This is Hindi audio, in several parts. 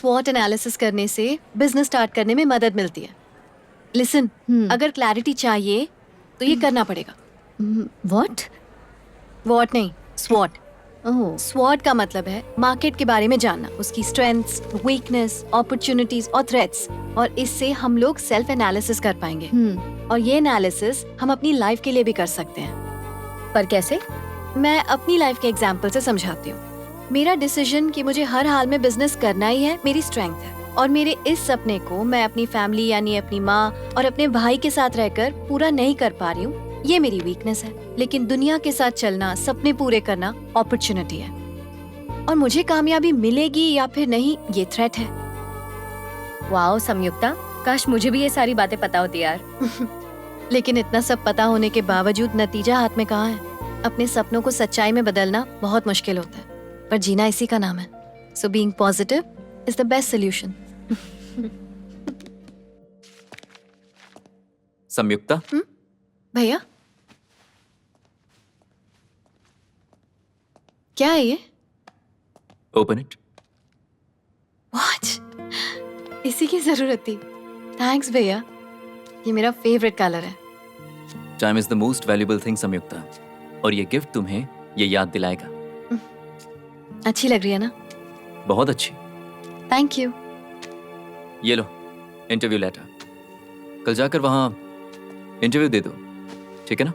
स्वॉट एनालिसिस करने से बिजनेस स्टार्ट करने में मदद मिलती है। लिसन, अगर क्लैरिटी चाहिए तो ये करना पड़ेगा। व्हाट? वॉट नहीं, स्वॉट। ओह, स्वॉट का मतलब है मार्केट के बारे में जानना, उसकी स्ट्रेंथ्स, वीकनेस, अपॉर्चुनिटीज और थ्रेट्स, और इससे हम लोग सेल्फ एनालिसिस कर पाएंगे। और ये एनालिसिस हम अपनी लाइफ के लिए भी कर सकते हैं। पर कैसे? मैं अपनी लाइफ के एग्जाम्पल से समझाती हूँ। मेरा डिसीजन कि मुझे हर हाल में बिजनेस करना ही है मेरी स्ट्रेंथ है, और मेरे इस सपने को मैं अपनी फैमिली यानी अपनी माँ और अपने भाई के साथ रहकर पूरा नहीं कर पा रही हूँ, ये मेरी वीकनेस है। लेकिन दुनिया के साथ चलना, सपने पूरे करना अपॉर्चुनिटी है, और मुझे कामयाबी मिलेगी या फिर नहीं ये थ्रेट है। वाओ संयुक्ता, काश मुझे भी ये सारी बातें पता होती यार। लेकिन इतना सब पता होने के बावजूद नतीजा हाथ में कहाँ है। अपने सपनों को सच्चाई में बदलना बहुत मुश्किल होता है, पर जीना इसी का नाम है। So being positive is the best solution. Samyukta, भैया क्या है ये? Open it. वॉच, इसी की जरूरत थी। थैंक्स भैया, ये मेरा फेवरेट कलर है। Time is the most valuable thing Sanyukta, और ये गिफ्ट तुम्हें ये याद दिलाएगा। अच्छी लग रही है ना? बहुत अच्छी। Thank you. ये लो इंटरव्यू लेटर, कल जाकर वहां इंटरव्यू दे दो, ठीक है ना?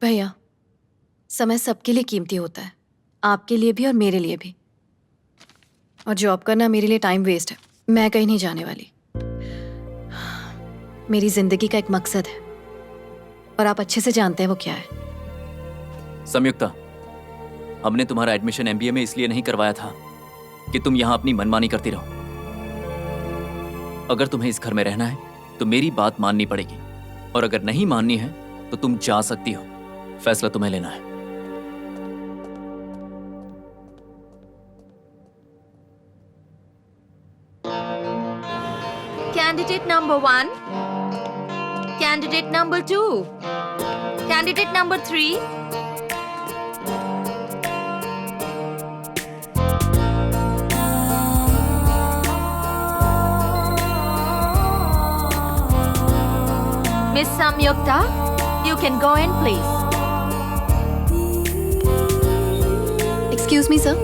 भैया, समय सबके लिए कीमती होता है, आपके लिए भी और मेरे लिए भी। और जॉब करना मेरे लिए टाइम वेस्ट है। मैं कहीं नहीं जाने वाली। मेरी जिंदगी का एक मकसद है, और आप अच्छे से जानते हैं वो क्या है। संयुक्ता, हमने तुम्हारा एडमिशन एमबीए में इसलिए नहीं करवाया था कि तुम यहां अपनी मनमानी करती रहो। अगर तुम्हें इस घर में रहना है तो मेरी बात माननी पड़ेगी, और अगर नहीं माननी है तो तुम जा सकती हो। फैसला तुम्हें लेना है। Candidate number 1, candidate number 2, candidate number 3। Miss Samyukta, you can go in, please. Excuse me sir.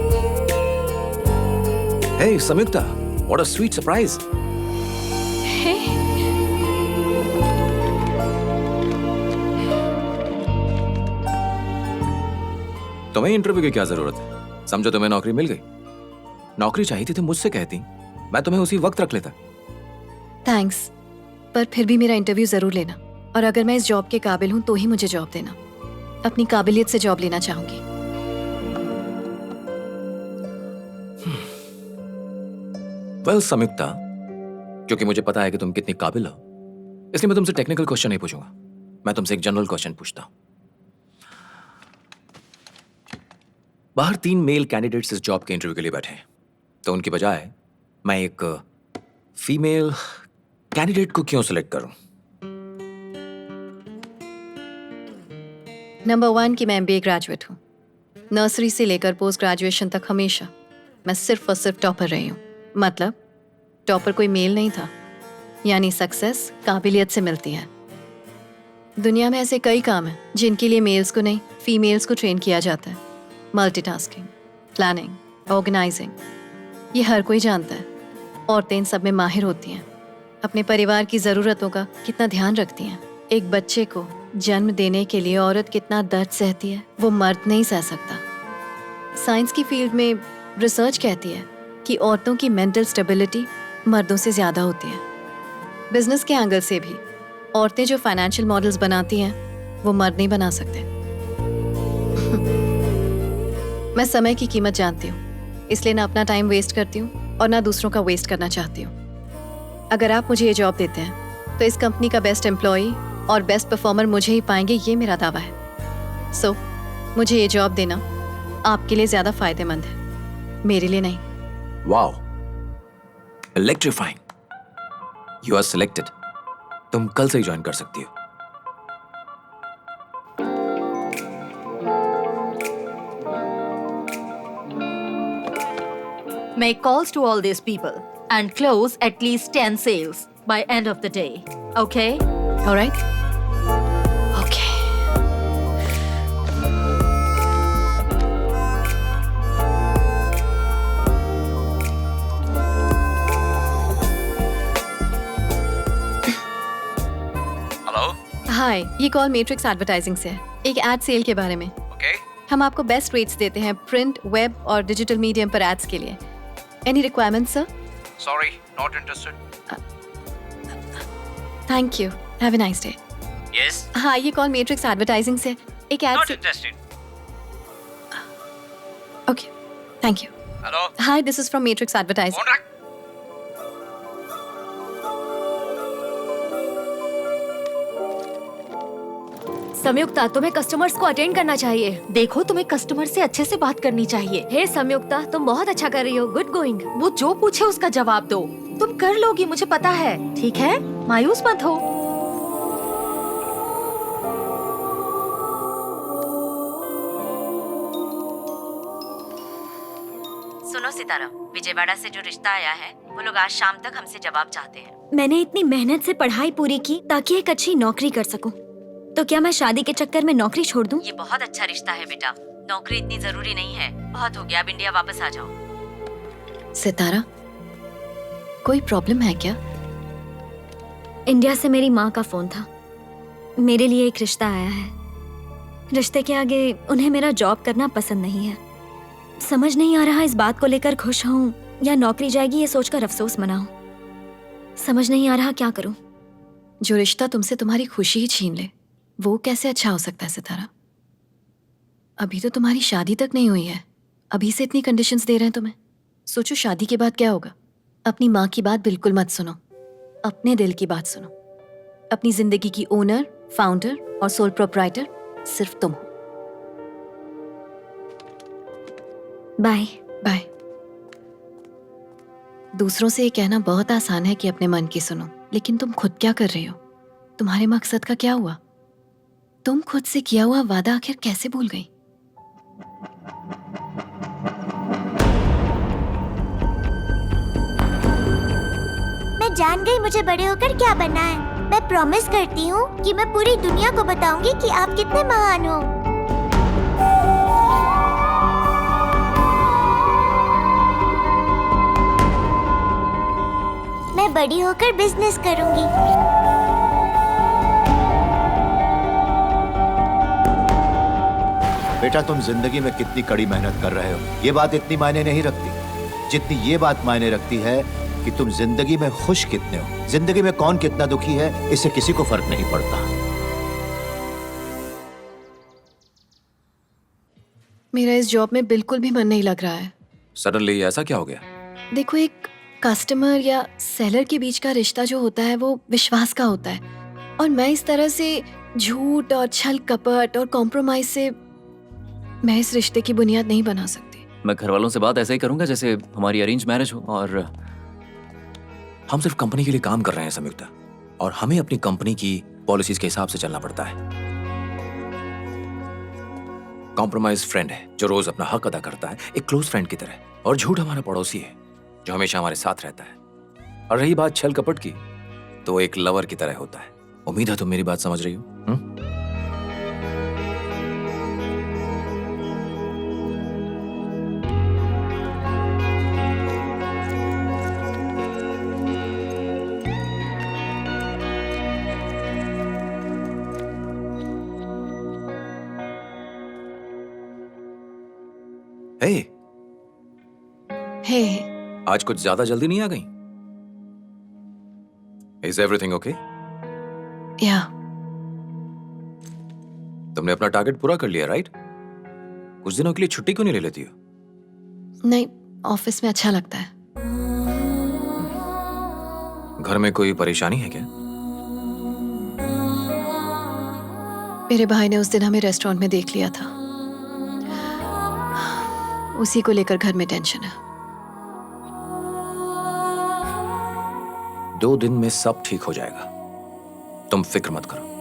Hey, Samyukta, what a sweet surprise. तुम्हें इंटरव्यू की क्या जरूरत है? समझो तुम्हें नौकरी मिल गई। नौकरी चाहिए थी तो मुझसे कहती, मैं तुम्हें उसी वक्त रख लेता। थैंक्स, पर फिर भी मेरा इंटरव्यू जरूर लेना, और अगर मैं इस जॉब के काबिल हूँ तो ही मुझे जॉब देना। अपनी काबिलियत से जॉब लेना चाहूंगी। वेल संयुक्ता, क्योंकि मुझे पता है कि तुम कितनी काबिल हो, इसलिए मैं तुमसे टेक्निकल क्वेश्चन नहीं पूछूंगा। मैं तुमसे एक जनरल क्वेश्चन पूछता हूं। बाहर 3 मेल कैंडिडेट्स इस जॉब के इंटरव्यू के लिए बैठे हैं, तो उनकी बजाय मैं एक फीमेल कैंडिडेट को क्यों सिलेक्ट करूं? नंबर 1 कि मैं MBA ग्रेजुएट हूँ। नर्सरी से लेकर पोस्ट ग्रेजुएशन तक हमेशा मैं सिर्फ और सिर्फ टॉपर रही हूँ। मतलब टॉपर कोई मेल नहीं था, यानी सक्सेस काबिलियत से मिलती है। दुनिया में ऐसे कई काम हैं जिनके लिए मेल्स को नहीं, फीमेल्स को ट्रेन किया जाता है। मल्टीटास्किंग, प्लानिंग, ऑर्गेनाइजिंग, ये हर कोई जानता है। औरतें इन सब में माहिर होती हैं। अपने परिवार की ज़रूरतों का कितना ध्यान रखती हैं। एक बच्चे को जन्म देने के लिए औरत कितना दर्द सहती है, वो मर्द नहीं सह सकता। साइंस की फील्ड में रिसर्च कहती है कि औरतों की मेंटल स्टेबिलिटी मर्दों से ज़्यादा होती है। बिजनेस के एंगल से भी औरतें जो फाइनेंशियल मॉडल्स बनाती हैं वो मर्द नहीं बना सकते। मैं समय की कीमत जानती हूँ, इसलिए ना अपना टाइम वेस्ट करती हूँ और ना दूसरों का वेस्ट करना चाहती हूँ। अगर आप मुझे ये जॉब देते हैं तो इस कंपनी का बेस्ट एम्प्लॉई और बेस्ट परफॉर्मर मुझे ही पाएंगे, ये मेरा दावा है। सो मुझे ये जॉब देना आपके लिए ज़्यादा फायदेमंद है, मेरे लिए नहीं। Wow, electrifying. You are selected. तुम कल से ही ज्वाइन कर सकती हो। make calls to all these people and close at least 10 sales by end of the day. Okay? Alright okay hello hi, ये कॉल मैट्रिक्स एडवर्टाइजिंग से है, एक एड सेल के बारे में। ओके हम आपको बेस्ट रेट्स देते हैं प्रिंट, वेब और डिजिटल मीडियम पर एड्स के लिए। Any requirements sir? Sorry not interested thank you, have a nice day. Yes हाँ, ये कॉल मैट्रिक्स एडवर्टाइजिंग से एक एड से। Interested okay, thank you. Hello hi, this is from matrix advertising. रख संयुक्ता, तुम्हें कस्टमर्स को अटेंड करना चाहिए। देखो, तुम्हें कस्टमर से अच्छे से बात करनी चाहिए। हे संयुक्ता, तुम बहुत अच्छा कर रही हो, गुड गोइंग। वो जो पूछे उसका जवाब दो। तुम कर लोगी, मुझे पता है। ठीक है, मायूस मत हो। सुनो सितारा, विजयवाड़ा से जो रिश्ता आया है वो लोग आज शाम तक हमसे जवाब चाहते हैं। मैंने इतनी मेहनत से पढ़ाई पूरी की ताकि एक अच्छी नौकरी कर सकूं। तो क्या मैं शादी के चक्कर में नौकरी छोड़ दूं? ये बहुत अच्छा रिश्ता है बेटा, नौकरी इतनी जरूरी नहीं है। बहुत हो गया, अब इंडिया वापस आ जाओ। सितारा, कोई प्रॉब्लम है क्या? इंडिया से मेरी माँ का फोन था। मेरे लिए एक रिश्ता आया है। रिश्ते के आगे उन्हें मेरा जॉब करना पसंद नहीं है। समझ नहीं आ रहा इस बात को लेकर खुश हूँ या नौकरी जाएगी ये सोचकर अफसोस मनाऊं। समझ नहीं आ रहा क्या करूं। जो रिश्ता तुमसे तुम्हारी खुशी ही छीन ले, वो कैसे अच्छा हो सकता है सितारा? अभी तो तुम्हारी शादी तक नहीं हुई है, अभी से इतनी कंडीशंस दे रहे हैं तुम्हें। सोचो शादी के बाद क्या होगा। अपनी माँ की बात बिल्कुल मत सुनो, अपने दिल की बात सुनो। अपनी जिंदगी की ओनर, फाउंडर और सोल प्रोप्राइटर सिर्फ तुम हो। बाय। बाय। दूसरों से ये कहना बहुत आसान है कि अपने मन की सुनो, लेकिन तुम खुद क्या कर रही हो? तुम्हारे मकसद का क्या हुआ? तुम खुद से किया हुआ वादा आखिर कैसे भूल गई? मैं जान गई मुझे बड़े होकर क्या बनना है। मैं प्रॉमिस करती हूँ कि मैं पूरी दुनिया को बताऊंगी कि आप कितने महान हो। मैं बड़ी होकर बिजनेस करूंगी। बेटा, तुम जिंदगी में कितनी कड़ी मेहनत कर रहे हो ये बात इतनी मायने नहीं रखती जितनी ये बात मायने रखती है कि तुम जिंदगी में खुश कितने हो। जिंदगी में कौन कितना दुखी है इससे किसी को फर्क नहीं पड़ता। मेरा इस जॉब में बिल्कुल भी मन नहीं लग रहा है। सडनली ऐसा क्या हो गया? देखो, एक कस्टमर या सेलर के बीच का रिश्ता जो होता है वो विश्वास का होता है, और मैं इस तरह से झूठ और छल कपट और कॉम्प्रोमाइज से मैं इस रिश्ते की बुनियाद नहीं बना सकती। मैं घर वालों से बात ऐसे ही करूंगा जैसे हमारी अरेंज मैरिज हो। और हम सिर्फ कंपनी के लिए काम कर रहे हैं संयुक्ता, और हमें अपनी कंपनी की पॉलिसीज के हिसाब से चलना पड़ता है। कॉम्प्रोमाइज फ्रेंड है जो रोज अपना हक अदा करता है, एक क्लोज फ्रेंड की तरह, और झूठ हमारा पड़ोसी है जो हमेशा हमारे साथ रहता है। और रही बात छल कपट की, तो एक लवर की तरह होता है। उम्मीद है तुम मेरी बात समझ रही हो। हे, हे, आज कुछ ज्यादा जल्दी नहीं आ गई? Is everything okay? या तुमने अपना टारगेट पूरा कर लिया, राइट? कुछ दिनों के लिए छुट्टी क्यों नहीं ले लेती हो? नहीं, ऑफिस में अच्छा लगता है। घर में कोई परेशानी है क्या? मेरे भाई ने उस दिन हमें रेस्टोरेंट में देख लिया था, उसी को लेकर घर में टेंशन है। 2 दिन में सब ठीक हो जाएगा, तुम फिक्र मत करो।